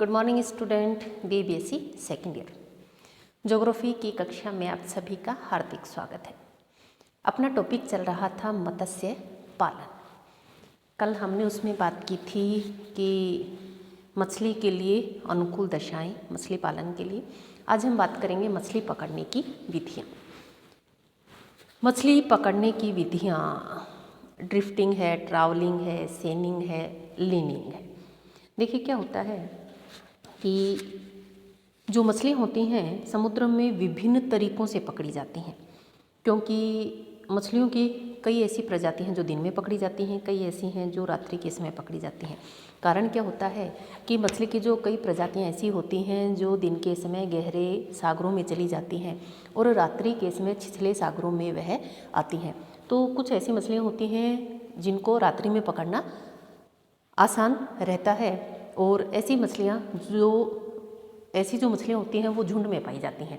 Good morning student, BVSc second year geography की कक्षा में आप सभी का हार्दिक स्वागत है। अपना टॉपिक चल रहा था मत्स्य पालन। कल हमने उसमें बात की थी कि मछली के लिए अनुकूल दशाएं मछली पालन के लिए। आज हम बात करेंगे मछली पकड़ने की विधियाँ। मछली पकड़ने की विधियाँ ड्रिफ्टिंग है, ट्रावलिंग है, सेनिंग है, लीनिंग है। देखिए क्या होता है कि जो मछलियाँ होती हैं समुद्र में विभिन्न तरीक़ों से पकड़ी जाती हैं, क्योंकि मछलियों की कई ऐसी प्रजाति हैं जो दिन में पकड़ी जाती हैं, कई ऐसी हैं जो रात्रि के समय पकड़ी जाती हैं। कारण क्या होता है कि मछली की जो कई प्रजातियां ऐसी होती हैं जो दिन के समय गहरे सागरों में चली जाती हैं और रात्रि के समय छिछले सागरों में वह आती हैं। तो कुछ ऐसी मछलियाँ होती हैं जिनको रात्रि में पकड़ना आसान रहता है और ऐसी जो मछलियाँ होती हैं वो झुंड में पाई जाती हैं।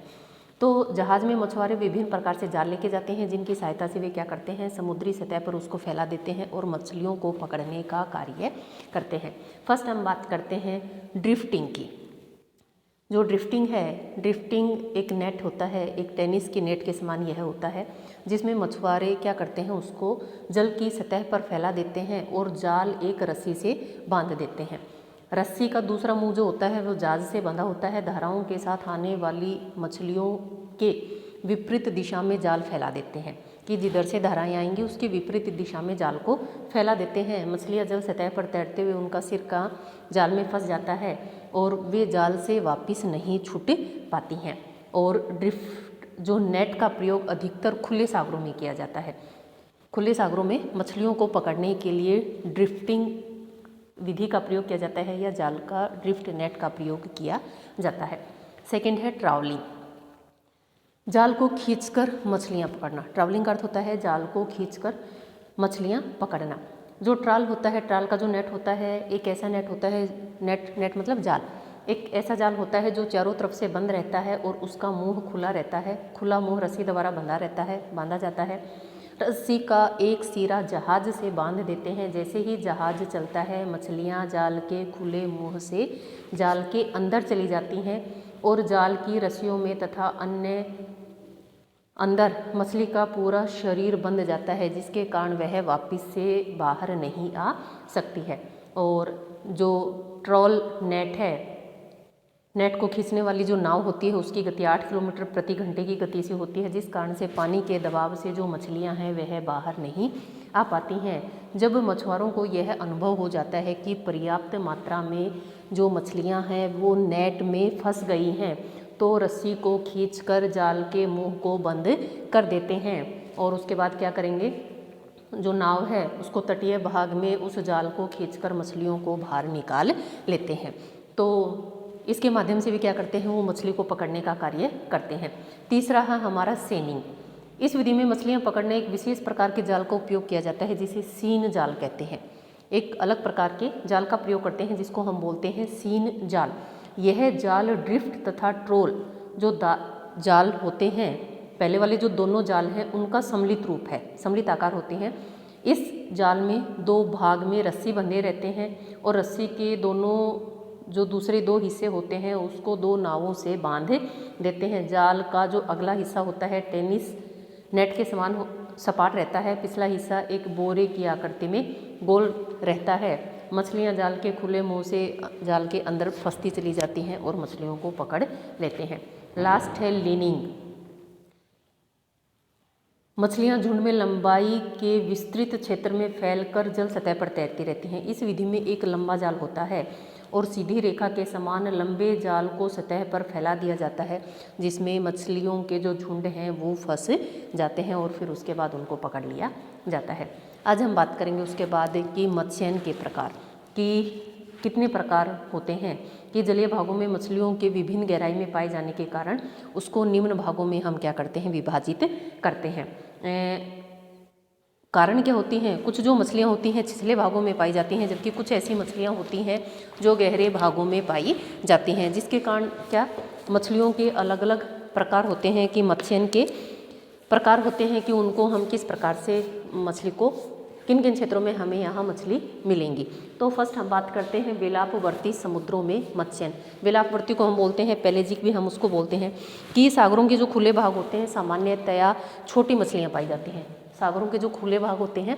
तो जहाज़ में मछुआरे विभिन्न प्रकार से जाल लेके जाते हैं, जिनकी सहायता से वे क्या करते हैं, समुद्री सतह पर उसको फैला देते हैं और मछलियों को पकड़ने का कार्य करते हैं। फर्स्ट हम बात करते हैं ड्रिफ्टिंग की। जो ड्रिफ्टिंग है, ड्रिफ्टिंग एक नेट होता है, एक टेनिस की नेट के समान यह होता है, जिसमें मछुआरे क्या करते हैं, उसको जल की सतह पर फैला देते हैं और जाल एक रस्सी से बांध देते हैं। रस्सी का दूसरा मुंह जो होता है वो जाल से बंधा होता है। धाराओं के साथ आने वाली मछलियों के विपरीत दिशा में जाल फैला देते हैं कि जिधर से धाराएं आएंगी उसकी विपरीत दिशा में जाल को फैला देते हैं। मछलियाँ जल सतह पर तैरते हुए उनका सिर का जाल में फंस जाता है और वे जाल से वापस नहीं छूट पाती हैं। और ड्रिफ्ट जो नेट का प्रयोग अधिकतर खुले सागरों में किया जाता है। खुले सागरों में मछलियों को पकड़ने के लिए ड्रिफ्टिंग विधि का प्रयोग किया जाता है या जाल का ड्रिफ्ट नेट का प्रयोग किया जाता है। सेकंड है ट्रावलिंग। जाल को खींचकर मछलियां पकड़ना। ट्रावलिंग का अर्थ होता है जाल को खींचकर मछलियां पकड़ना। जो ट्राल होता है, ट्राल का जो नेट होता है, एक ऐसा नेट होता है, नेट मतलब जाल, एक ऐसा जाल होता है जो चारों तरफ से बंद रहता है और उसका मुंह खुला रहता है। खुला मुंह रस्सी द्वारा बांधा जाता है। रस्सी का एक सिरा जहाज से बांध देते हैं। जैसे ही जहाज चलता है मछलियां जाल के खुले मुंह से जाल के अंदर चली जाती हैं और जाल की रस्सियों में तथा अंदर मछली का पूरा शरीर बंध जाता है, जिसके कारण वह वापस से बाहर नहीं आ सकती है। और जो ट्रॉल नेट है, नेट को खींचने वाली जो नाव होती है उसकी गति 8 किलोमीटर प्रति घंटे की गति से होती है, जिस कारण से पानी के दबाव से जो मछलियां हैं वह बाहर नहीं आ पाती हैं। जब मछुआरों को यह अनुभव हो जाता है कि पर्याप्त मात्रा में जो मछलियां हैं वो नेट में फंस गई हैं, तो रस्सी को खींचकर जाल के मुंह को बंद कर देते हैं और उसके बाद क्या करेंगे, जो नाव है उसको तटीय भाग में उस जाल को खींचकर मछलियों को बाहर निकाल लेते हैं। तो इसके माध्यम से भी क्या करते हैं, वो मछली को पकड़ने का कार्य करते हैं। तीसरा है हमारा सेनिंग। इस विधि में मछलियां पकड़ने एक विशेष प्रकार के जाल का उपयोग किया जाता है, जिसे सीन जाल कहते हैं। एक अलग प्रकार के जाल का प्रयोग करते हैं जिसको हम बोलते हैं सीन जाल। यह जाल ड्रिफ्ट तथा ट्रोल जो जाल होते हैं, पहले वाले जो दोनों जाल हैं उनका सम्मिलित रूप है, सम्मिलित आकार होते हैं। इस जाल में 2 भाग में रस्सी बंधे रहते हैं और रस्सी के दोनों जो दूसरे 2 हिस्से होते हैं उसको 2 नावों से बांध देते हैं। जाल का जो अगला हिस्सा होता है टेनिस नेट के समान सपाट रहता है। पिछला हिस्सा एक बोरे की आकृति में गोल रहता है। मछलियां जाल के खुले मुंह से जाल के अंदर फंसती चली जाती हैं और मछलियों को पकड़ लेते हैं। लास्ट है लीनिंग। मछलियां झुंड में लंबाई के विस्तृत क्षेत्र में फैलकर जल सतह पर तैरती रहती हैं। इस विधि में एक लंबा जाल होता है और सीधी रेखा के समान लंबे जाल को सतह पर फैला दिया जाता है, जिसमें मछलियों के जो झुंड हैं वो फंस जाते हैं और फिर उसके बाद उनको पकड़ लिया जाता है। आज हम बात करेंगे उसके बाद कि मत्स्यन के प्रकार कि कितने प्रकार होते हैं, कि जलीय भागों में मछलियों के विभिन्न गहराई में पाए जाने के कारण उसको निम्न भागों में हम क्या करते हैं, विभाजित करते हैं। कारण क्या होती हैं, कुछ जो मछलियाँ होती हैं छिछले भागों में पाई जाती हैं, जबकि कुछ ऐसी मछलियाँ होती हैं जो गहरे भागों में पाई जाती हैं, जिसके कारण क्या मछलियों के अलग अलग प्रकार होते हैं, कि मत्स्यन के प्रकार होते हैं कि उनको हम किस प्रकार से मछली को किन किन क्षेत्रों में हमें यहाँ मछली मिलेंगी। तो फर्स्ट हम बात करते हैं बेलापवर्ती समुद्रों में मत्स्यन। बेलापवर्ती को हम बोलते हैं पेलेजिक भी हम उसको बोलते हैं कि सागरों के जो खुले भाग होते हैं सामान्यतया छोटी मछलियाँ पाई जाती हैं। सागरों के जो खुले भाग होते हैं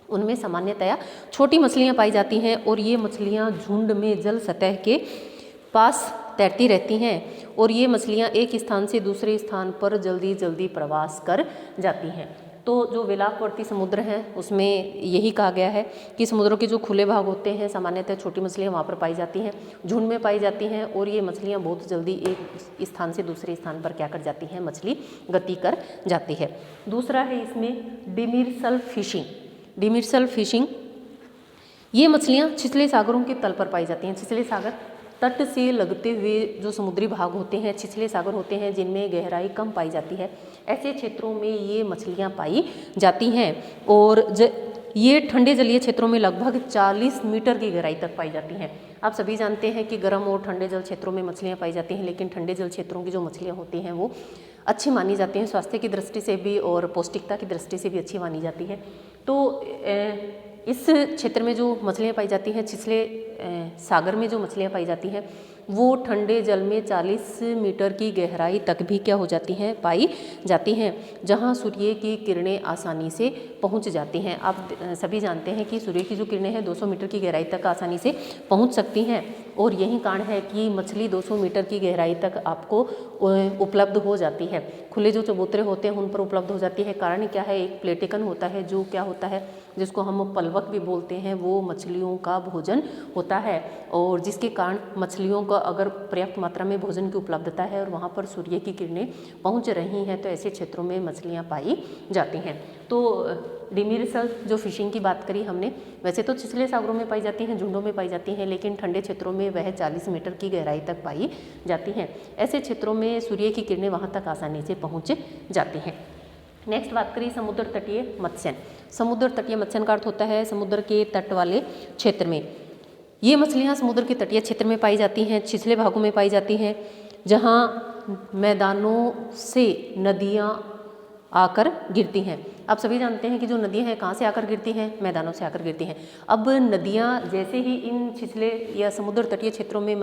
उनमें सामान्यतया छोटी मछलियाँ पाई जाती हैं और ये मछलियाँ झुंड में जल सतह के पास तैरती रहती हैं और ये मछलियाँ एक स्थान से दूसरे स्थान पर जल्दी जल्दी प्रवास कर जाती हैं। तो जो बेलापवर्ती समुद्र हैं उसमें यही कहा गया है कि समुद्रों के जो खुले भाग होते हैं सामान्यतः छोटी मछलियाँ वहाँ पर पाई जाती हैं, झुंड में पाई जाती हैं और ये मछलियाँ बहुत जल्दी एक स्थान से दूसरे स्थान पर क्या कर जाती हैं, मछली गति कर जाती है। दूसरा है इसमें डिमर्सल फिशिंग। डिमर्सल फिशिंग, ये मछलियाँ छिछले सागरों के तल पर पाई जाती हैं। छिछले सागर तट से लगते हुए जो समुद्री भाग होते हैं, छिछले सागर होते हैं जिनमें गहराई कम पाई जाती है, ऐसे क्षेत्रों में ये मछलियाँ पाई जाती हैं और ये ठंडे जलीय क्षेत्रों में लगभग 40 मीटर की गहराई तक पाई जाती हैं। आप सभी जानते हैं कि गर्म और ठंडे जल क्षेत्रों में मछलियाँ पाई जाती हैं, लेकिन ठंडे जल क्षेत्रों की जो मछलियाँ होती हैं वो अच्छी मानी जाती हैं, स्वास्थ्य की दृष्टि से भी और पौष्टिकता की दृष्टि से भी अच्छी मानी जाती है। तो इस क्षेत्र में जो मछलियाँ पाई जाती हैं, छिछले सागर में जो मछलियाँ पाई जाती हैं वो ठंडे जल में 40 मीटर की गहराई तक भी क्या हो जाती हैं, पाई जाती हैं, जहाँ सूर्य की किरणें आसानी से पहुँच जाती हैं। आप सभी जानते हैं कि सूर्य की जो किरणें हैं 200 मीटर की गहराई तक आसानी से पहुँच सकती हैं और यही कारण है कि मछली 200 मीटर की गहराई तक आपको उपलब्ध हो जाती है। खुले जो चबूतरे होते हैं उन पर उपलब्ध हो जाती है। कारण क्या है, एक प्लेटिकन होता है जो क्या होता है, जिसको हम पलवक भी बोलते हैं, वो मछलियों का भोजन होता है और जिसके कारण मछलियों का अगर पर्याप्त मात्रा में भोजन की उपलब्धता है और वहाँ पर सूर्य की किरणें पहुँच रही हैं तो ऐसे क्षेत्रों में मछलियाँ पाई जाती हैं। तो डिमर्सल जो फिशिंग की बात करी हमने, वैसे तो छिछले सागरों में पाई जाती हैं, झुंडों में पाई जाती हैं, लेकिन ठंडे क्षेत्रों में वह 40 मीटर की गहराई तक पाई जाती हैं। ऐसे क्षेत्रों में सूर्य की किरणें वहाँ तक आसानी से पहुँच जाती हैं। नेक्स्ट बात करिए समुद्र तटीय मत्स्यन। समुद्र तटीय मत्स्यन का अर्थ होता है समुद्र के तट वाले क्षेत्र में। ये मछलियाँ समुद्र के तटीय क्षेत्र में पाई जाती हैं, छिछले भागों में पाई जाती हैं, जहाँ मैदानों से नदियाँ आकर गिरती हैं। आप सभी जानते हैं कि जो नदियाँ हैं कहाँ से आकर गिरती हैं, मैदानों से आकर गिरती हैं। अब नदियाँ जैसे ही इन छिछले या समुद्र तटीय क्षेत्रों में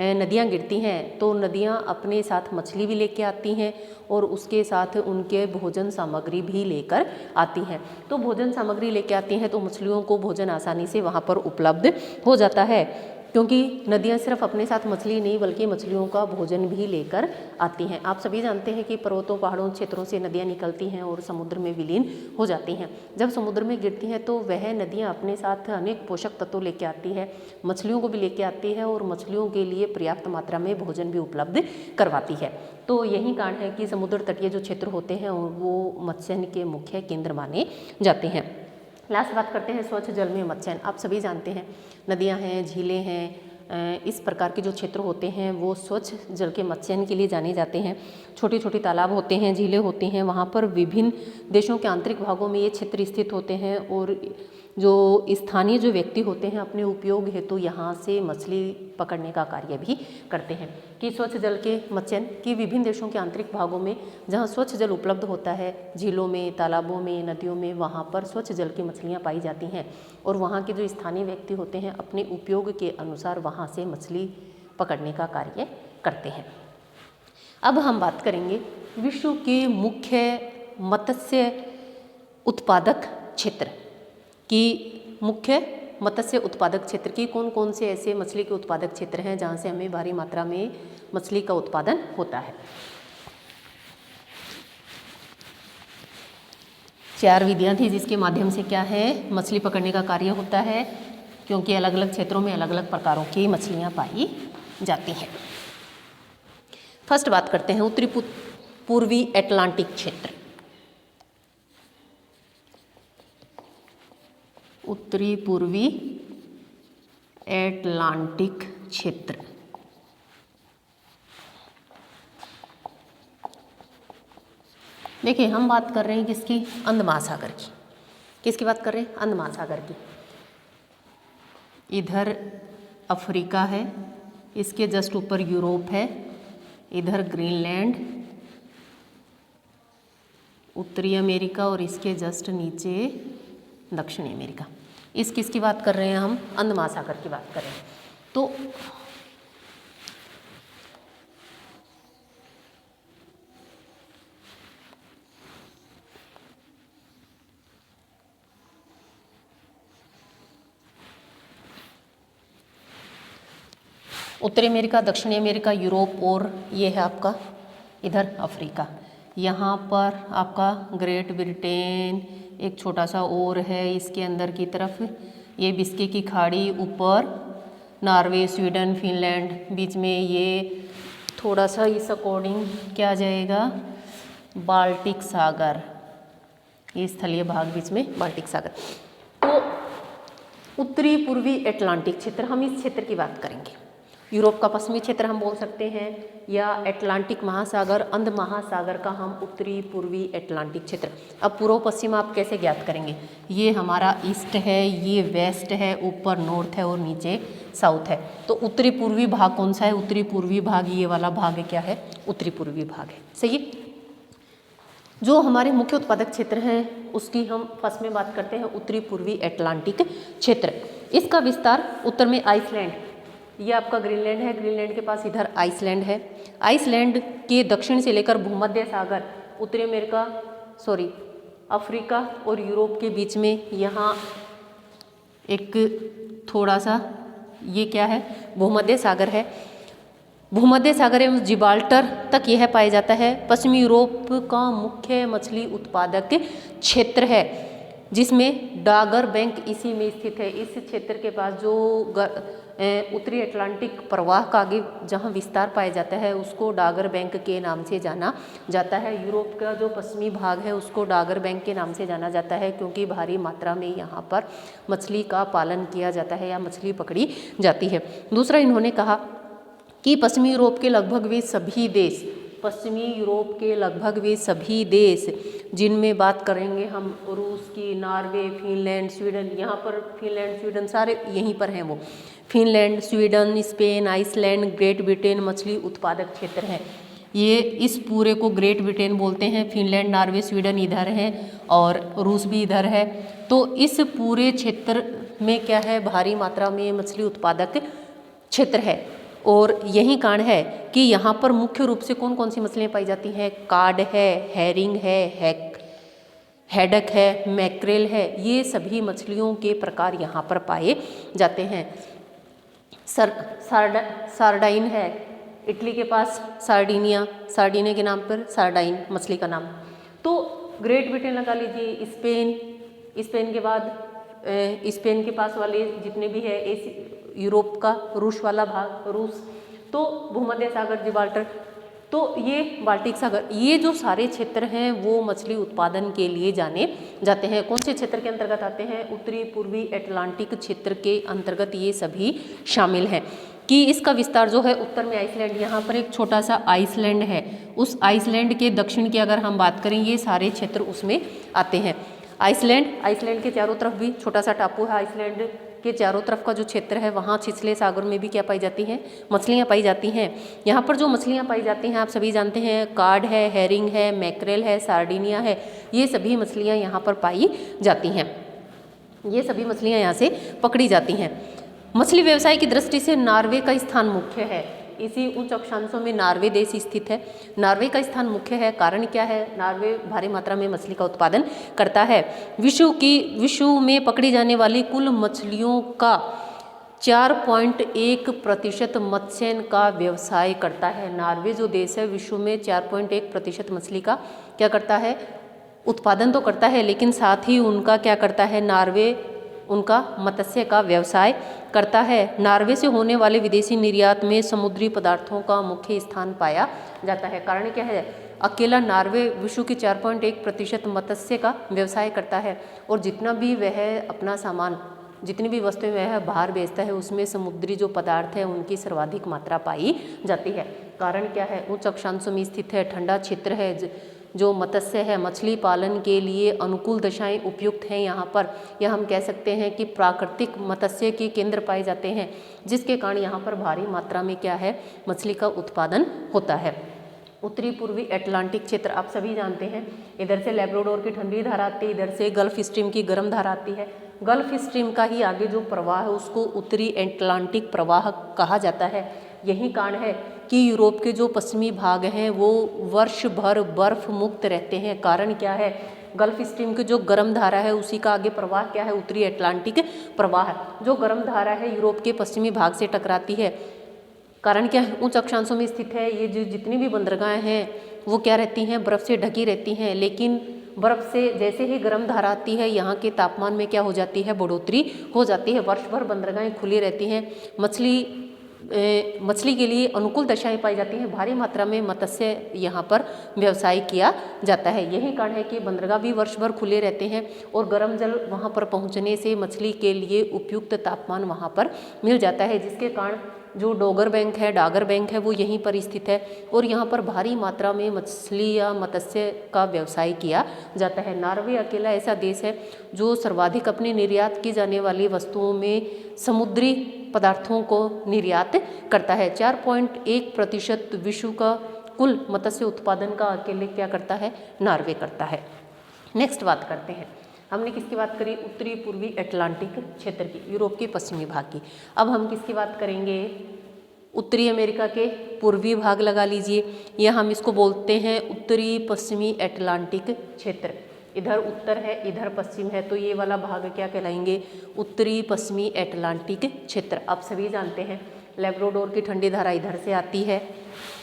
नदियाँ गिरती हैं तो नदियाँ अपने साथ मछली भी लेके आती हैं और उसके साथ उनके भोजन सामग्री भी लेकर आती हैं। तो भोजन सामग्री लेके आती हैं तो मछलियों को भोजन आसानी से वहाँ पर उपलब्ध हो जाता है, क्योंकि नदियाँ सिर्फ अपने साथ मछली नहीं बल्कि मछलियों का भोजन भी लेकर आती हैं। आप सभी जानते हैं कि पर्वतों पहाड़ों क्षेत्रों से नदियाँ निकलती हैं और समुद्र में विलीन हो जाती हैं। जब समुद्र में गिरती हैं तो वह नदियाँ अपने साथ अनेक पोषक तत्व लेके आती है, मछलियों को भी लेके आती है और मछलियों के लिए पर्याप्त मात्रा में भोजन भी उपलब्ध करवाती है। तो यही कारण है कि समुद्र तटीय जो क्षेत्र होते हैं वो मत्स्यन के मुख्य केंद्र माने जाते हैं। लास्ट बात करते हैं स्वच्छ जल में मत्स्यन। आप सभी जानते हैं नदियां हैं, झीलें हैं, इस प्रकार के जो क्षेत्र होते हैं वो स्वच्छ जल के मत्स्यन के लिए जाने जाते हैं। छोटे छोटे तालाब होते हैं, झीलें होती हैं, वहाँ पर विभिन्न देशों के आंतरिक भागों में ये क्षेत्र स्थित होते हैं और जो स्थानीय जो व्यक्ति होते हैं अपने उपयोग हेतु यहाँ से मछली पकड़ने का कार्य भी करते हैं। कि स्वच्छ जल के मत्स्यन की विभिन्न देशों के आंतरिक भागों में जहाँ स्वच्छ जल उपलब्ध होता है, झीलों में, तालाबों में, नदियों में, वहाँ पर स्वच्छ जल की मछलियाँ पाई जाती हैं और वहाँ के जो स्थानीय व्यक्ति होते हैं अपने उपयोग के अनुसार वहाँ से मछली पकड़ने का कार्य करते हैं। अब हम बात करेंगे विश्व के मुख्य मत्स्य उत्पादक क्षेत्र की मुख्य मत्स्य उत्पादक क्षेत्र की कौन कौन से ऐसे मछली के उत्पादक क्षेत्र हैं जहाँ से हमें भारी मात्रा में मछली का उत्पादन होता है। 4 विधियाँ थी जिसके माध्यम से क्या है मछली पकड़ने का कार्य होता है, क्योंकि अलग अलग क्षेत्रों में अलग अलग प्रकारों की मछलियाँ पाई जाती हैं। फर्स्ट बात करते हैं उत्तरी पूर्वी अटलांटिक क्षेत्र। उत्तरी पूर्वी अटलांटिक क्षेत्र देखिए हम बात कर रहे हैं किसकी, अंध महासागर की। किसकी बात कर रहे हैं, अंध महासागर की। इधर अफ्रीका है, इसके जस्ट ऊपर यूरोप है, इधर ग्रीनलैंड, उत्तरी अमेरिका और इसके जस्ट नीचे दक्षिणी अमेरिका। इस किसकी बात कर रहे हैं हम? अंध महासागर की बात कर रहे हैं। तो उत्तरी अमेरिका, दक्षिणी अमेरिका, यूरोप और ये है आपका इधर अफ्रीका। यहाँ पर आपका ग्रेट ब्रिटेन एक छोटा सा और है इसके अंदर की तरफ, ये बिस्के की खाड़ी, ऊपर नॉर्वे, स्वीडन, फिनलैंड, बीच में ये थोड़ा सा इस अकॉर्डिंग क्या आ जाएगा? बाल्टिक सागर, ये स्थलीय भाग बीच में बाल्टिक सागर। तो उत्तरी पूर्वी अटलांटिक क्षेत्र, हम इस क्षेत्र की बात करेंगे। यूरोप का पश्चिमी क्षेत्र हम बोल सकते हैं, या अटलांटिक महासागर, अंध महासागर का हम उत्तरी पूर्वी अटलांटिक क्षेत्र। अब पूर्व पश्चिम आप कैसे ज्ञात करेंगे? ये हमारा ईस्ट है, ये वेस्ट है, ऊपर नॉर्थ है और नीचे साउथ है। तो उत्तरी पूर्वी भाग कौन सा है? उत्तरी पूर्वी भाग, ये वाला भाग क्या है? उत्तरी पूर्वी भाग है। सही है। जो हमारे मुख्य उत्पादक क्षेत्र हैं उसकी हम फर्स्ट में बात करते हैं, उत्तरी पूर्वी अटलांटिक क्षेत्र। इसका विस्तार उत्तर में आइसलैंड, ये आपका ग्रीनलैंड है, ग्रीनलैंड के पास इधर आइसलैंड है। आइसलैंड के दक्षिण से लेकर भूमध्य सागर, उत्तरी अमेरिका अफ्रीका और यूरोप के बीच में यहाँ एक थोड़ा सा ये क्या है? भूमध्य सागर है। भूमध्य सागर एवं जिब्राल्टर तक यह पाया जाता है। पश्चिमी यूरोप का मुख्य मछली उत्पादक क्षेत्र है, जिसमें डागर बैंक इसी में स्थित है। इस क्षेत्र के पास जो उत्तरी अटलांटिक प्रवाह का आगे जहाँ विस्तार पाया जाता है उसको डागर बैंक के नाम से जाना जाता है। यूरोप का जो पश्चिमी भाग है उसको डागर बैंक के नाम से जाना जाता है, क्योंकि भारी मात्रा में यहाँ पर मछली का पालन किया जाता है या मछली पकड़ी जाती है। दूसरा, इन्होंने कहा कि पश्चिमी यूरोप के लगभग वे सभी देश, पश्चिमी यूरोप के लगभग वे सभी देश जिनमें बात करेंगे हम रूस की, नॉर्वे, फिनलैंड, स्वीडन, यहाँ पर फिनलैंड, स्वीडन सारे यहीं पर हैं। वो Finland, Sweden, Spain, Iceland, Great Britain मछली उत्पादक क्षेत्र है। ये इस पूरे को ग्रेट ब्रिटेन बोलते हैं। फिनलैंड, नॉर्वे, स्वीडन इधर है और रूस भी इधर है। तो इस पूरे क्षेत्र में क्या है? भारी मात्रा में मछली उत्पादक क्षेत्र है। और यही कारण है कि यहाँ पर मुख्य रूप से कौन कौन सी मछलियाँ पाई जाती हैं? कार्ड है, हैरिंग है, हैडक है, मैक्रेल है, ये सभी मछलियों के प्रकार यहाँ पर पाए जाते हैं। सार्डाइन है, इटली के पास सार्डिनिया के नाम पर सार्डाइन मछली का नाम। तो ग्रेट ब्रिटेन लगा लीजिए, स्पेन के बाद स्पेन के पास वाले जितने भी है, यूरोप का रूस वाला भाग रूस, तो भूमध्य सागर, जिब्राल्टर, तो ये बाल्टिक सागर, ये जो सारे क्षेत्र हैं वो मछली उत्पादन के लिए जाने जाते हैं। कौन से क्षेत्र के अंतर्गत आते हैं? उत्तरी पूर्वी अटलांटिक क्षेत्र के अंतर्गत ये सभी शामिल हैं। कि इसका विस्तार जो है उत्तर में आइसलैंड, यहाँ पर एक छोटा सा आइसलैंड है, उस आइसलैंड के दक्षिण की अगर हम बात करें, ये सारे क्षेत्र उसमें आते हैं। आइसलैंड के चारों तरफ भी छोटा सा टापू है। आइसलैंड के चारों तरफ का जो क्षेत्र है वहाँ छिछले सागर में भी क्या पाई जाती हैं? मछलियाँ पाई जाती हैं। यहाँ पर जो मछलियाँ पाई जाती हैं आप सभी जानते हैं, कार्ड है, हैरिंग है, मैक्रेल है, सार्डिनिया है, ये सभी मछलियाँ यहाँ पर पाई जाती हैं। ये सभी मछलियाँ यहाँ से पकड़ी जाती हैं। मछली व्यवसाय की दृष्टि से नॉर्वे का स्थान मुख्य है। इसी उच्च अक्षांशों में नॉर्वे देश स्थित है। नॉर्वे का स्थान मुख्य है, कारण क्या है? नॉर्वे भारी मात्रा में मछली का उत्पादन करता है। विश्व में पकड़ी जाने वाली कुल मछलियों का 4.1% मत्स्य का व्यवसाय करता है। नॉर्वे जो देश है विश्व में 4.1% मछली का क्या करता है? उत्पादन तो करता है, लेकिन साथ ही उनका क्या करता है? नॉर्वे उनका मत्स्य का व्यवसाय करता है। नॉर्वे से होने वाले विदेशी निर्यात में समुद्री पदार्थों का मुख्य स्थान पाया जाता है। कारण क्या है? अकेला नॉर्वे विश्व की 4.1% मत्स्य का व्यवसाय करता है, और जितना भी वह अपना सामान, जितनी भी वस्तुएं वह बाहर बेचता है उसमें समुद्री जो पदार्थ है उनकी सर्वाधिक मात्रा पाई जाती है। कारण क्या है? उच्च अक्षांशों में स्थित है, ठंडा क्षेत्र है, जो मत्स्य है, मछली पालन के लिए अनुकूल दशाएं उपयुक्त हैं यहाँ पर। या हम कह सकते हैं कि प्राकृतिक मत्स्य के केंद्र पाए जाते हैं, जिसके कारण यहाँ पर भारी मात्रा में क्या है? मछली का उत्पादन होता है। उत्तरी पूर्वी अटलांटिक क्षेत्र आप सभी जानते हैं, इधर से लैब्राडोर की ठंडी धारा आती है, इधर से गल्फ स्ट्रीम की गर्म धारा आती है। गल्फ स्ट्रीम का ही आगे जो प्रवाह है उसको उत्तरी अटलांटिक प्रवाह कहा जाता है। यही कारण है कि यूरोप के जो पश्चिमी भाग हैं वो वर्ष भर बर्फ मुक्त रहते हैं। कारण क्या है? गल्फ स्ट्रीम की जो गर्म धारा है उसी का आगे प्रवाह क्या है? उत्तरी अटलांटिक प्रवाह। जो गर्म धारा है यूरोप के पश्चिमी भाग से टकराती है। कारण क्या है? उच्च अक्षांशों में स्थित है। ये जो जितनी भी बंदरगाहें हैं वो क्या रहती हैं? बर्फ़ से ढकी रहती हैं। लेकिन बर्फ़ से जैसे ही गर्म धारा आती है यहाँ के तापमान में क्या हो जाती है? बढ़ोतरी हो जाती है। वर्ष भर बंदरगाहें खुली रहती हैं। मछली के लिए अनुकूल दशाएं पाई जाती हैं। भारी मात्रा में मत्स्य यहाँ पर व्यवसाय किया जाता है। यही कारण है कि बंदरगाह भी वर्ष भर खुले रहते हैं और गर्म जल वहाँ पर पहुँचने से मछली के लिए उपयुक्त तापमान वहाँ पर मिल जाता है, जिसके कारण जो डोगर बैंक है, डागर बैंक है, वो यहीं पर स्थित है और यहाँ पर भारी मात्रा में मछली या मत्स्य का व्यवसाय किया जाता है। नॉर्वे अकेला ऐसा देश है जो सर्वाधिक अपनी निर्यात की जाने वाली वस्तुओं में समुद्री पदार्थों को निर्यात करता है। 4.1% विश्व का कुल मत्स्य उत्पादन का अकेले क्या करता है? नॉर्वे करता है। नेक्स्ट बात करते हैं, हमने किसकी बात करी? उत्तरी पूर्वी अटलांटिक क्षेत्र की, यूरोप के पश्चिमी भाग की। अब हम किसकी बात करेंगे? उत्तरी अमेरिका के पूर्वी भाग लगा लीजिए, या हम इसको बोलते हैं उत्तरी पश्चिमी अटलांटिक क्षेत्र। इधर उत्तर है, इधर पश्चिम है, तो ये वाला भाग क्या कहलाएंगे? उत्तरी पश्चिमी अटलांटिक क्षेत्र। आप सभी जानते हैं लैब्राडोर की ठंडी धारा इधर से आती है।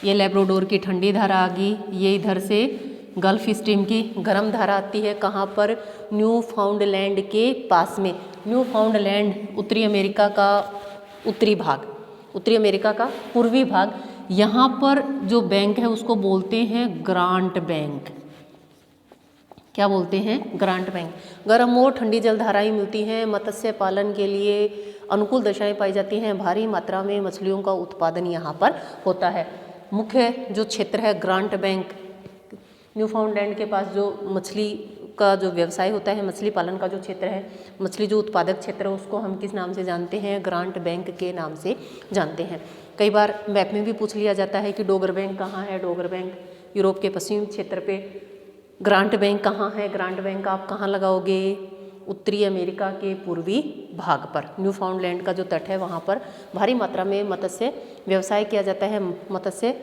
ये लैब्राडोर की ठंडी धारा आ गई, ये इधर से गल्फ स्ट्रीम की गर्म धारा आती है। कहाँ पर? न्यू फाउंडलैंड के पास में। न्यू फाउंडलैंड उत्तरी अमेरिका का उत्तरी भाग, उत्तरी अमेरिका का पूर्वी भाग। यहाँ पर जो बैंक है उसको बोलते हैं ग्रांट बैंक। क्या बोलते हैं? Grant bank. गर्म और ठंडी जल धाराएं मिलती हैं। मत्स्य पालन के लिए अनुकूल दशाएं पाई जाती हैं। भारी मात्रा में मछलियों का उत्पादन यहाँ पर होता है। मुख्य जो क्षेत्र है ग्रांट बैंक, न्यू फाउंडलैंड के पास जो मछली का जो व्यवसाय होता है, मछली पालन का जो क्षेत्र है, मछली जो उत्पादक क्षेत्र है, उसको हम किस नाम से जानते हैं? ग्रांट बैंक के नाम से जानते हैं। कई बार मैप में भी पूछ लिया जाता है कि डोगर बैंक कहाँ है? डोगर बैंक यूरोप के पश्चिमी क्षेत्र पे। ग्रांट बैंक कहाँ है? ग्रांट बैंक आप कहाँ लगाओगे? उत्तरी अमेरिका के पूर्वी भाग पर, न्यू फाउंडलैंड का जो तट है वहाँ पर भारी मात्रा में मत्स्य व्यवसाय किया जाता है। मत्स्य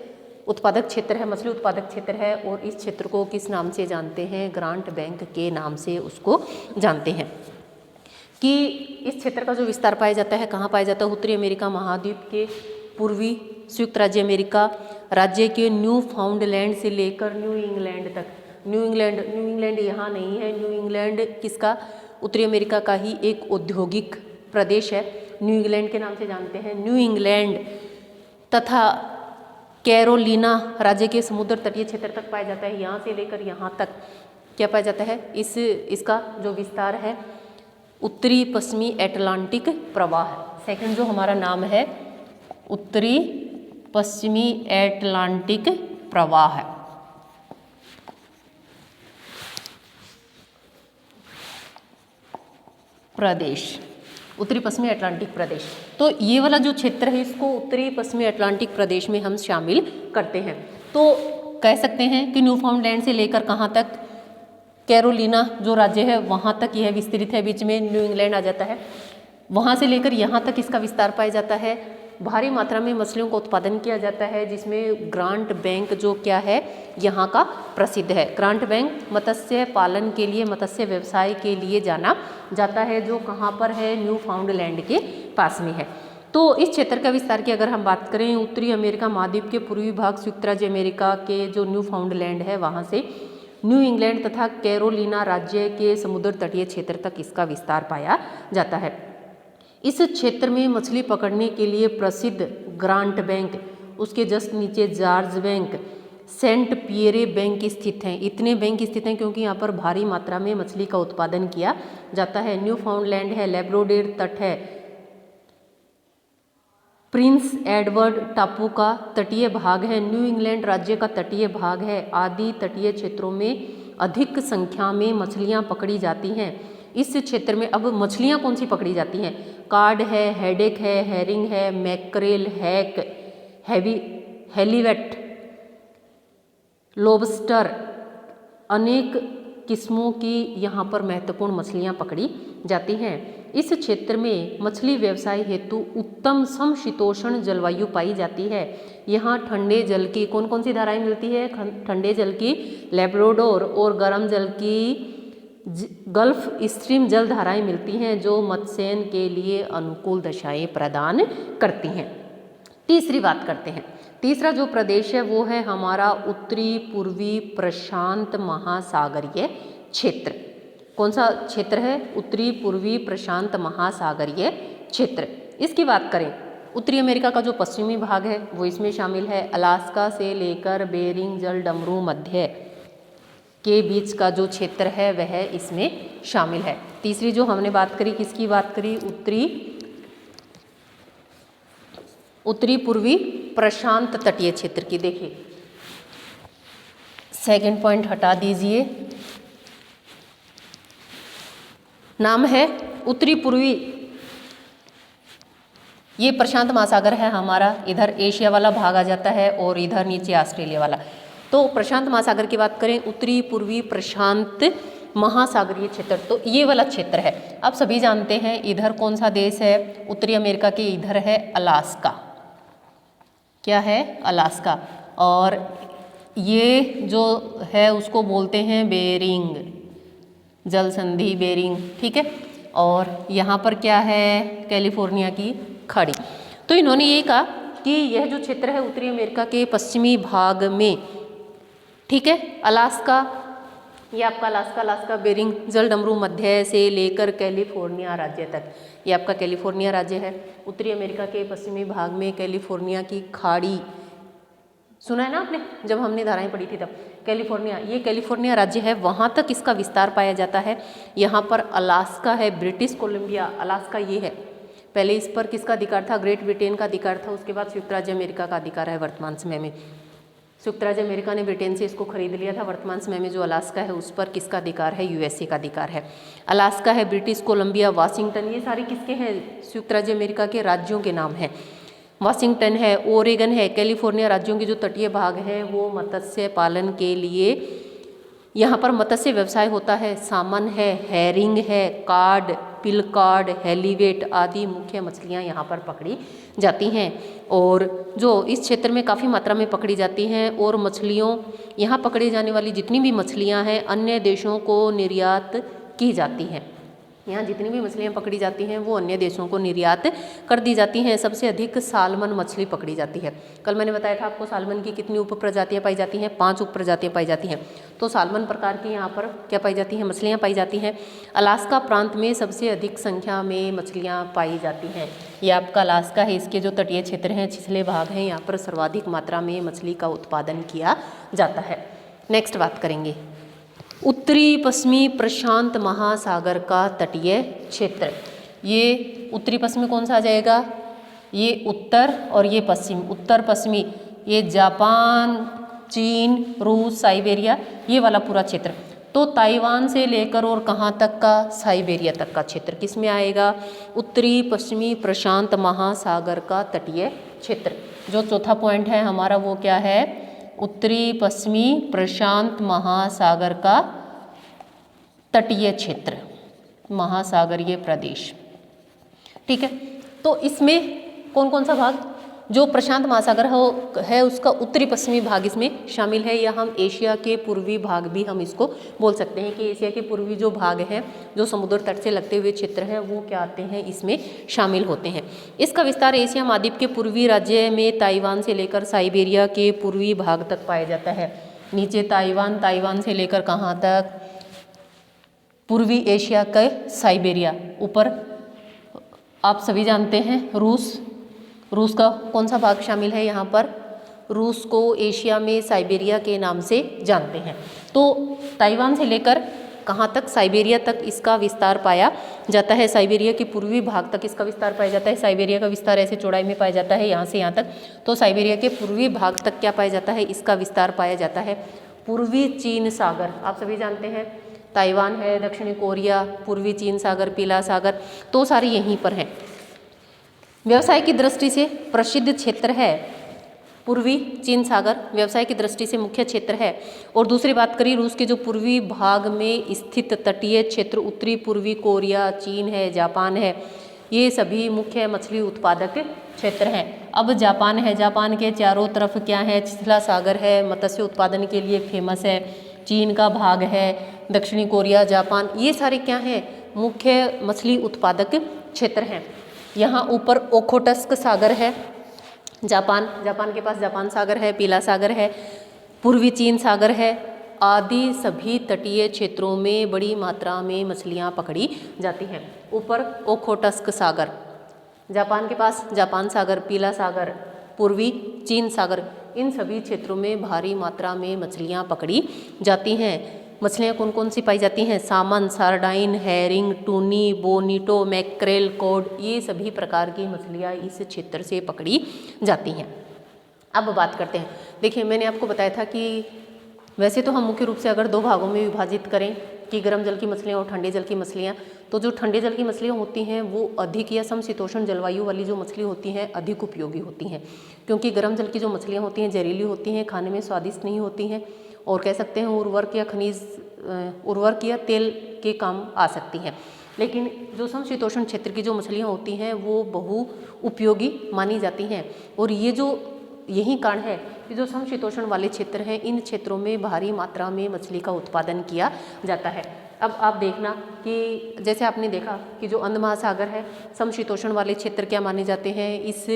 उत्पादक क्षेत्र है, मछली उत्पादक क्षेत्र है, और इस क्षेत्र को किस नाम से जानते हैं? ग्रांट बैंक के नाम से उसको जानते हैं। कि इस क्षेत्र का जो विस्तार पाया जाता है कहाँ पाया जाता है? उत्तरी अमेरिका महाद्वीप के पूर्वी संयुक्त राज्य अमेरिका राज्य के न्यू फाउंडलैंड से लेकर न्यू इंग्लैंड तक। न्यू इंग्लैंड यहाँ नहीं है। न्यू इंग्लैंड किसका? उत्तरी अमेरिका का ही एक औद्योगिक प्रदेश है। न्यू इंग्लैंड के नाम से जानते हैं। न्यू इंग्लैंड तथा कैरोलिना राज्य के समुद्र तटीय क्षेत्र तक पाया जाता है। यहाँ से लेकर यहाँ तक क्या पाया जाता है? इसका जो विस्तार है उत्तरी पश्चिमी अटलांटिक प्रवाह। सेकंड जो हमारा नाम है उत्तरी पश्चिमी अटलांटिक प्रवाह है। प्रदेश, उत्तरी पश्चिमी अटलांटिक प्रदेश। तो ये वाला जो क्षेत्र है इसको उत्तरी पश्चिमी अटलांटिक प्रदेश में हम शामिल करते हैं। तो कह सकते हैं कि न्यू फाउंडलैंड से लेकर कहाँ तक? कैरोलिना जो राज्य है वहाँ तक यह विस्तृत है। बीच में न्यू इंग्लैंड आ जाता है। वहाँ से लेकर यहाँ तक इसका विस्तार पाया जाता है। भारी मात्रा में मछलियों का उत्पादन किया जाता है, जिसमें ग्रांट बैंक जो क्या है यहाँ का प्रसिद्ध है। ग्रांट बैंक मत्स्य पालन के लिए, मत्स्य व्यवसाय के लिए जाना जाता है, जो कहाँ पर है? न्यू फाउंडलैंड के पास में है। तो इस क्षेत्र का विस्तार की अगर हम बात करें, उत्तरी अमेरिका महाद्वीप के पूर्वी भाग संयुक्त राज्य अमेरिका के जो न्यू फाउंडलैंड है वहाँ से न्यू इंग्लैंड तथा कैरोलिना राज्य के समुद्र तटीय क्षेत्र तक इसका विस्तार पाया जाता है। इस क्षेत्र में मछली पकड़ने के लिए प्रसिद्ध ग्रांट बैंक, उसके जस्ट नीचे George Bank, Saint Pierre Bank स्थित हैं। इतने बैंक स्थित हैं क्योंकि यहाँ पर भारी मात्रा में मछली का उत्पादन किया जाता है। न्यू फाउंडलैंड है, लैब्राडोर तट है, प्रिंस एडवर्ड टापू का तटीय भाग है, न्यू इंग्लैंड राज्य का तटीय भाग है आदि तटीय क्षेत्रों में अधिक संख्या में मछलियाँ पकड़ी जाती हैं। इस क्षेत्र में अब मछलियाँ कौन सी पकड़ी जाती हैं? कार्ड है, हेडेक है, हेरिंग है, मैकरेल, हैक, हेलीवेट, लॉबस्टर, अनेक किस्मों की यहाँ पर महत्वपूर्ण मछलियाँ पकड़ी जाती हैं। इस क्षेत्र में मछली व्यवसाय हेतु उत्तम समशीतोष्ण जलवायु पाई जाती है। यहाँ ठंडे जल की कौन कौन सी धाराएं मिलती है? ठंडे जल की लैब्राडोर और गर्म जल की गल्फ स्ट्रीम जल धाराएं मिलती हैं, जो मत्स्यन के लिए अनुकूल दशाएं प्रदान करती हैं। तीसरी बात करते हैं। तीसरा जो प्रदेश है वो है हमारा उत्तरी पूर्वी प्रशांत महासागरीय क्षेत्र। कौन सा क्षेत्र है? उत्तरी पूर्वी प्रशांत महासागरीय क्षेत्र। इसकी बात करें, उत्तरी अमेरिका का जो पश्चिमी भाग है वो इसमें शामिल है। अलास्का से लेकर बेरिंग जल डमरू मध्य के बीच का जो क्षेत्र है वह इसमें शामिल है। तीसरी जो हमने बात करी, किसकी बात करी? उत्तरी पूर्वी प्रशांत तटीय क्षेत्र की। देखिए, सेकंड पॉइंट हटा दीजिए, नाम है उत्तरी पूर्वी। ये प्रशांत महासागर है हमारा, इधर एशिया वाला भाग आ जाता है और इधर नीचे ऑस्ट्रेलिया वाला। तो प्रशांत महासागर की बात करें, उत्तरी पूर्वी प्रशांत महासागरीय क्षेत्र, तो ये वाला क्षेत्र है। आप सभी जानते हैं इधर कौन सा देश है? उत्तरी अमेरिका के इधर है अलास्का। क्या है? अलास्का। और ये जो है उसको बोलते हैं बेरिंग जल संधि, बेरिंग, ठीक है। और यहाँ पर क्या है? कैलिफोर्निया की खाड़ी। तो इन्होंने ये कहा कि यह जो क्षेत्र है उत्तरी अमेरिका के पश्चिमी भाग में, ठीक है, अलास्का, ये आपका अलास्का बेरिंग जल डमरू मध्य से लेकर कैलिफोर्निया राज्य तक, ये आपका कैलिफोर्निया राज्य है। उत्तरी अमेरिका के पश्चिमी भाग में कैलिफोर्निया की खाड़ी, सुना है ना आपने जब हमने धाराएं पढ़ी थी तब? कैलिफोर्निया, ये कैलिफोर्निया राज्य है, वहाँ तक इसका विस्तार पाया जाता है। यहाँ पर अलास्का है, ब्रिटिश कोलंबिया, अलास्का ये है। पहले इस पर किसका अधिकार था? ग्रेट ब्रिटेन का अधिकार था। उसके बाद संयुक्त राज्य अमेरिका का अधिकार है वर्तमान समय में। संयुक्त राज्य अमेरिका ने ब्रिटेन से इसको खरीद लिया था। वर्तमान समय में जो अलास्का है उस पर किसका अधिकार है? यूएसए का अधिकार है। अलास्का है, ब्रिटिश कोलंबिया, वाशिंगटन, ये सारे किसके हैं? संयुक्त राज्य अमेरिका के राज्यों के नाम हैं। वाशिंगटन है, ओरेगन है, कैलिफोर्निया राज्यों के जो तटीय भाग है वो मत्स्य पालन के लिए यहाँ पर मत्स्य व्यवसाय होता है। सामन है, हैरिंग है, कार्ड, पिलकार्ड, हेलीवेट आदि मुख्य मछलियाँ यहाँ पर पकड़ी जाती हैं और जो इस क्षेत्र में काफ़ी मात्रा में पकड़ी जाती हैं। और मछलियों, यहाँ पकड़ी जाने वाली जितनी भी मछलियाँ हैं अन्य देशों को निर्यात की जाती हैं। यहाँ जितनी भी मछलियाँ पकड़ी जाती हैं वो अन्य देशों को निर्यात कर दी जाती हैं। सबसे अधिक सालमन मछली पकड़ी जाती है। कल मैंने बताया था आपको सालमन की कितनी उप प्रजातियाँ पाई जाती हैं? 5 उप प्रजातियाँ पाई जाती हैं। तो सालमन प्रकार की यहाँ पर क्या पाई जाती हैं? मछलियाँ पाई जाती हैं। अलास्का प्रांत में सबसे अधिक संख्या में मछलियाँ पाई जाती हैं। ये आपका अलास्का है, इसके जो तटीय क्षेत्र हैं, छिछले भाग हैं, यहाँ पर सर्वाधिक मात्रा में मछली का उत्पादन किया जाता है। नेक्स्ट बात करेंगे उत्तरी पश्चिमी प्रशांत महासागर का तटीय क्षेत्र। ये उत्तरी पश्चिमी कौन सा आ जाएगा? ये उत्तर और ये पश्चिम, उत्तर पश्चिमी, ये जापान, चीन, रूस, साइबेरिया, ये वाला पूरा क्षेत्र। तो ताइवान से लेकर और कहाँ तक का? साइबेरिया तक का क्षेत्र किस में आएगा? उत्तरी पश्चिमी प्रशांत महासागर का तटीय क्षेत्र। जो चौथा पॉइंट है हमारा वो क्या है? उत्तरी पश्चिमी प्रशांत महासागर का तटीय क्षेत्र, महासागरीय प्रदेश, ठीक है। तो इसमें कौन कौन सा भाग? जो प्रशांत महासागर है उसका उत्तरी पश्चिमी भाग इसमें शामिल है, या हम एशिया के पूर्वी भाग भी हम इसको बोल सकते हैं कि एशिया के पूर्वी जो भाग हैं, जो समुद्र तट से लगते हुए क्षेत्र हैं, वो क्या आते हैं? इसमें शामिल होते हैं। इसका विस्तार एशिया महाद्वीप के पूर्वी राज्य में ताइवान से लेकर साइबेरिया के पूर्वी भाग तक पाया जाता है। नीचे ताइवान, ताइवान से लेकर कहाँ तक? पूर्वी एशिया का साइबेरिया। ऊपर आप सभी जानते हैं रूस, रूस का कौन सा भाग शामिल है यहाँ पर? रूस को एशिया में साइबेरिया के नाम से जानते हैं। तो ताइवान से लेकर कहाँ तक? साइबेरिया तक इसका विस्तार पाया जाता है। साइबेरिया के पूर्वी भाग तक इसका विस्तार पाया जाता है। साइबेरिया का विस्तार ऐसे चौड़ाई में पाया जाता है यहाँ से यहाँ तक। तो साइबेरिया के पूर्वी भाग तक क्या पाया जाता है? इसका विस्तार पाया जाता है। पूर्वी चीन सागर आप सभी जानते हैं, ताइवान है, दक्षिणी कोरिया, पूर्वी चीन सागर, पीला सागर, तो सारे यहीं पर हैं। व्यवसाय की दृष्टि से प्रसिद्ध क्षेत्र है पूर्वी चीन सागर व्यवसाय की दृष्टि से मुख्य क्षेत्र है। और दूसरी बात करी रूस के जो पूर्वी भाग में स्थित तटीय क्षेत्र उत्तरी पूर्वी कोरिया, चीन है, जापान है, ये सभी मुख्य मछली उत्पादक क्षेत्र हैं। अब जापान है, जापान के चारों तरफ क्या है, छिछला सागर है, मत्स्य उत्पादन के लिए फेमस है। चीन का भाग है, दक्षिणी कोरिया, जापान, ये सारे क्या हैं, मुख्य मछली उत्पादक क्षेत्र हैं। यहाँ ऊपर ओखोटस्क सागर है, जापान के पास जापान सागर है, पीला सागर है, पूर्वी चीन सागर है, आदि सभी तटीय क्षेत्रों में बड़ी मात्रा में मछलियाँ पकड़ी जाती हैं। ऊपर ओखोटस्क सागर, जापान के पास जापान सागर, पीला सागर, पूर्वी चीन सागर, इन सभी क्षेत्रों में भारी मात्रा में मछलियाँ पकड़ी जाती हैं। मछलियाँ कौन कौन सी पाई जाती हैं? सामन, सारडाइन, हैरिंग, टूनी, बोनीटो, मैक्रेल, कॉड, ये सभी प्रकार की मछलियाँ इस क्षेत्र से पकड़ी जाती हैं। अब बात करते हैं, देखिए मैंने आपको बताया था कि वैसे तो हम मुख्य रूप से अगर दो भागों में विभाजित करें कि गर्म जल की मछलियाँ और ठंडे जल की मछलियाँ, तो जो ठंडे जल की मछलियाँ होती हैं वो अधिक या समशीतोष्ण जलवायु वाली जो मछली होती हैं अधिक उपयोगी होती हैं, क्योंकि गर्म जल की जो मछलियाँ होती हैं जहरीली होती हैं, खाने में स्वादिष्ट नहीं होती हैं और कह सकते हैं उर्वरक या तेल के काम आ सकती हैं। लेकिन जो समशीतोष्ण क्षेत्र की जो मछलियाँ होती हैं वो बहु उपयोगी मानी जाती हैं। और यही कारण है कि जो समशीतोष्ण वाले क्षेत्र हैं इन क्षेत्रों में भारी मात्रा में मछली का उत्पादन किया जाता है। अब आप देखना कि जैसे आपने देखा कि जो अंध महासागर है, समशीतोष्ण वाले क्षेत्र क्या माने जाते हैं, इस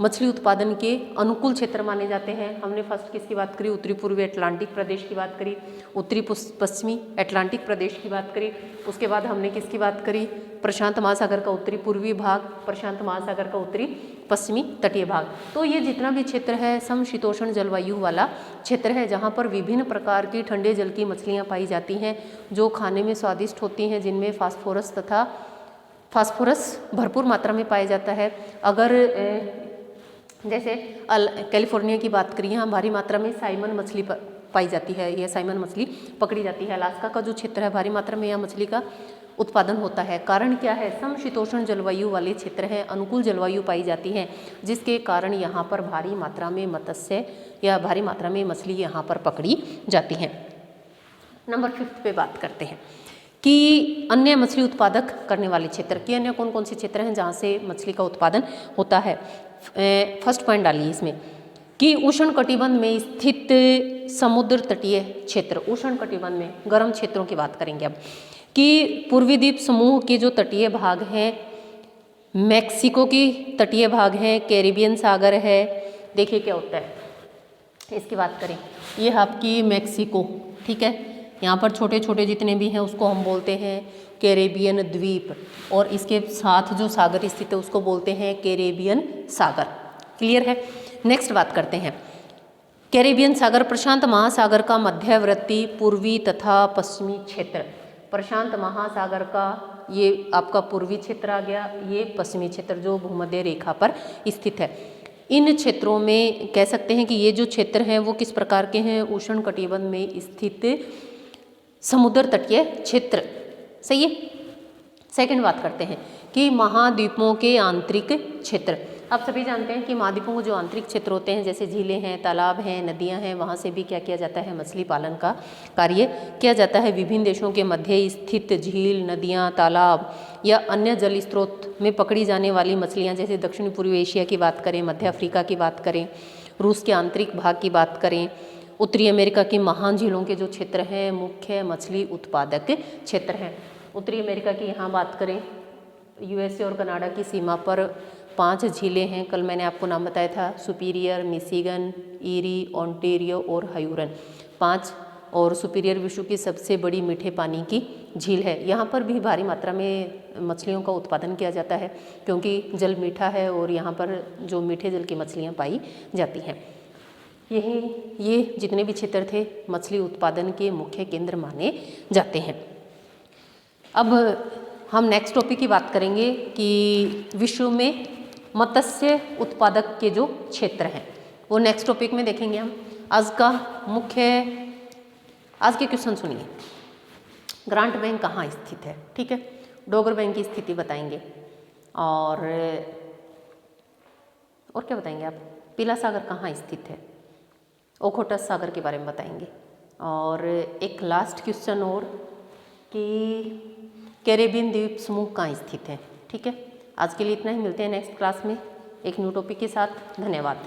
मछली उत्पादन के अनुकूल क्षेत्र माने जाते हैं। हमने फर्स्ट किसकी बात करी? उत्तरी पूर्वी अटलांटिक प्रदेश की बात करी, उत्तरी पश्चिमी अटलांटिक प्रदेश की बात करी। उसके बाद हमने किसकी बात करी? प्रशांत महासागर का उत्तरी पूर्वी भाग, प्रशांत महासागर का उत्तरी पश्चिमी तटीय भाग। तो ये जितना भी क्षेत्र है समशीतोष्ण जलवायु वाला क्षेत्र है, जहाँ पर विभिन्न प्रकार की ठंडे जल की मछलियाँ पाई जाती हैं जो खाने में स्वादिष्ट होती हैं, जिनमें फास्फोरस भरपूर मात्रा में पाया जाता है। अगर जैसे कैलिफोर्निया की बात करें, यहाँ भारी मात्रा में साइमन मछली पाई जाती है, यह साइमन मछली पकड़ी जाती है। अलास्का का जो क्षेत्र है भारी मात्रा में यहाँ मछली का उत्पादन होता है। कारण क्या है? समशीतोष्ण जलवायु वाले क्षेत्र हैं, अनुकूल जलवायु पाई जाती है, जिसके कारण यहाँ पर भारी मात्रा में मत्स्य या भारी मात्रा में मछली यहाँ पर पकड़ी जाती हैं। नंबर 5 पे बात करते हैं कि अन्य मछली उत्पादक करने वाले क्षेत्र की अन्य कौन कौन से क्षेत्र हैं जहाँ से मछली का उत्पादन होता है। फर्स्ट पॉइंट डालिए इसमें कि उष्ण कटिबंध में स्थित समुद्र तटीय क्षेत्र, उष्ण कटिबंध में गर्म क्षेत्रों की बात करेंगे अब, कि पूर्वी द्वीप समूह के जो तटीय भाग हैं, मैक्सिको की तटीय भाग हैं, कैरिबियन सागर है। देखिए क्या होता है, इसकी बात करें, ये आपकी मैक्सिको, ठीक है, यहाँ पर छोटे छोटे जितने भी हैं उसको हम बोलते हैं कैरेबियन द्वीप, और इसके साथ जो सागर स्थित है उसको बोलते हैं कैरेबियन सागर। क्लियर है? नेक्स्ट बात करते हैं, कैरेबियन सागर प्रशांत महासागर का मध्यवर्ती पूर्वी तथा पश्चिमी क्षेत्र। प्रशांत महासागर का ये आपका पूर्वी क्षेत्र आ गया, ये पश्चिमी क्षेत्र जो भूमध्य रेखा पर स्थित है। इन क्षेत्रों में कह सकते हैं कि ये जो क्षेत्र हैं वो किस प्रकार के हैं? उष्ण कटिबंध में स्थित समुद्र तटीय क्षेत्र। सही है? सेकंड बात करते हैं कि महाद्वीपों के आंतरिक क्षेत्र। आप सभी जानते हैं कि महाद्वीपों के जो आंतरिक क्षेत्र होते हैं, जैसे झीलें हैं, तालाब हैं, नदियां हैं, वहाँ से भी क्या किया जाता है? मछली पालन का कार्य किया जाता है। विभिन्न देशों के मध्य स्थित झील, नदियाँ, तालाब या अन्य जल स्रोत में पकड़ी जाने वाली मछलियाँ, जैसे दक्षिण पूर्वी एशिया की बात करें, मध्य अफ्रीका की बात करें, रूस के आंतरिक भाग की बात करें, उत्तरी अमेरिका की महान झीलों के जो क्षेत्र हैं मुख्य मछली उत्पादक क्षेत्र हैं। उत्तरी अमेरिका की यहाँ बात करें, यूएसए और कनाडा की सीमा पर 5 झीलें हैं। कल मैंने आपको नाम बताया था, सुपीरियर, मिशिगन, ईरी, ओंटारियो और हयूरन। 5 और सुपीरियर विश्व की सबसे बड़ी मीठे पानी की झील है। यहाँ पर भी भारी मात्रा में मछलियों का उत्पादन किया जाता है, क्योंकि जल मीठा है और यहाँ पर जो मीठे जल की मछलियाँ पाई जाती हैं। ये जितने भी क्षेत्र थे मछली उत्पादन के मुख्य केंद्र माने जाते हैं। अब हम नेक्स्ट टॉपिक की बात करेंगे कि विश्व में मत्स्य उत्पादक के जो क्षेत्र हैं वो नेक्स्ट टॉपिक में देखेंगे हम। आज के क्वेश्चन सुनिए, ग्रांट बैंक कहाँ स्थित है? ठीक है, डोगर बैंक की स्थिति बताएंगे और क्या बताएंगे आप? पीला सागर कहाँ स्थित है? ओखोटस सागर के बारे में बताएंगे। और एक लास्ट क्वेश्चन और कि कैरेबियन द्वीप समूह कहाँ स्थित है। ठीक है, आज के लिए इतना ही, मिलते हैं नेक्स्ट क्लास में एक न्यू टॉपिक के साथ। धन्यवाद।